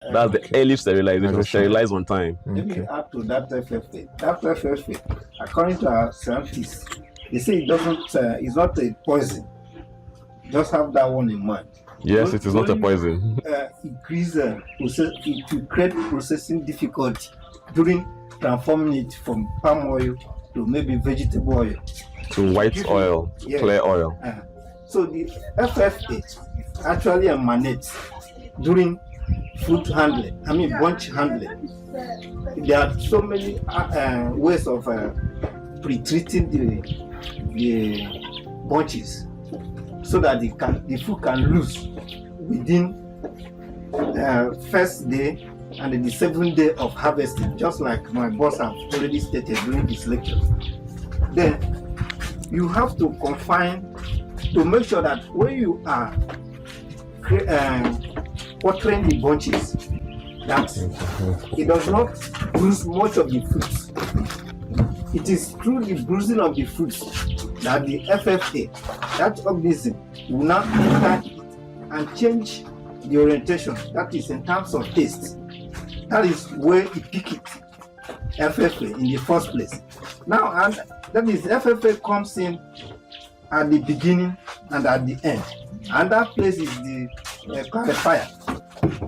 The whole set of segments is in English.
That's the early sterilization. Sterilize on time. Maybe add to that FFA. That FFA, according to our scientists, they say it doesn't. It's not a poison. Just have that one in mind. Yes, it is not a poison. Increase it will create processing difficulty during transforming it from palm oil to maybe vegetable oil to white oil, clear oil. So the FFA actually emanates during fruit handling. I mean bunch handling. There are so many ways of pre-treating the bunches so that the fruit can lose within first day and the 7th day of harvesting, just like my boss have already stated during this lecture. Then you have to confine to make sure that when you are watering the bunches, that it does not bruise much of the fruits. It is through the bruising of the fruits that the FFA, that organism, will now enter it and change the orientation. That is in terms of taste. That is where it picked it, FFA in the first place. Now, and that is FFA comes in at the beginning and at the end. And that place is the clarifier.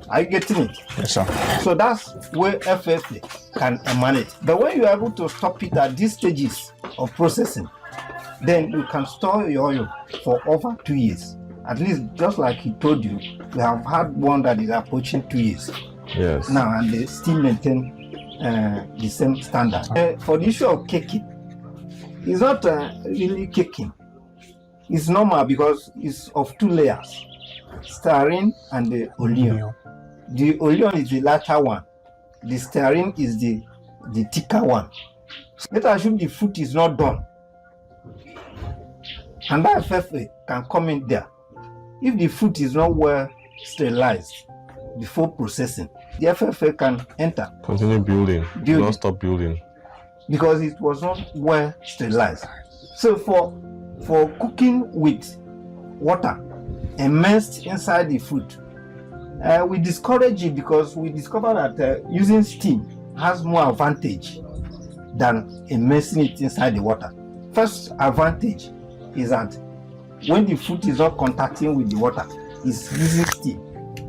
Are you getting it? Yes, sir. So that's where FFA can emanate. But when you are able to stop it at these stages of processing, then you can store your oil for over 2 years. At least, just like he told you, we have had one that is approaching 2 years. Yes. Now, and they still maintain the same standard. For the issue of caking, it's not really caking. It's normal because it's of 2 layers, stearine and the oleum. The oleum is the lighter one. The stearine is the thicker one. So let's assume the fruit is not done. And that FFA can come in there. If the fruit is not well sterilized before processing, the FFA can enter. Continue building. Don't stop building. Because it was not well sterilized. So for cooking with water immersed inside the fruit, we discourage it because we discover that using steam has more advantage than immersing it inside the water. First advantage is that when the fruit is not contacting with the water, it's using steam.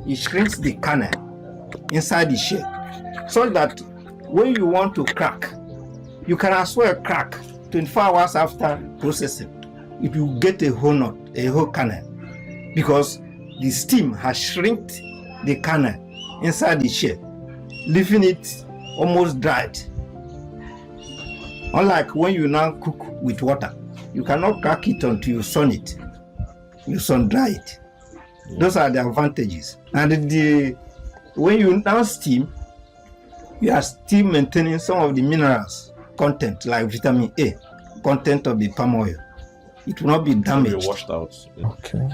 It shrinks the kernel inside the shell so that when you want to crack, you can as well crack 24 hours after processing. If you get a whole nut, a whole kernel, because the steam has shrinked the kernel inside the shell, leaving it almost dried. Unlike when you now cook with water, you cannot crack it until you sun it. You sun dry it. Those are the advantages. And when you now steam, you are still maintaining some of the minerals content, like vitamin A content of the palm oil. It will not be damaged. It will be washed out. Okay.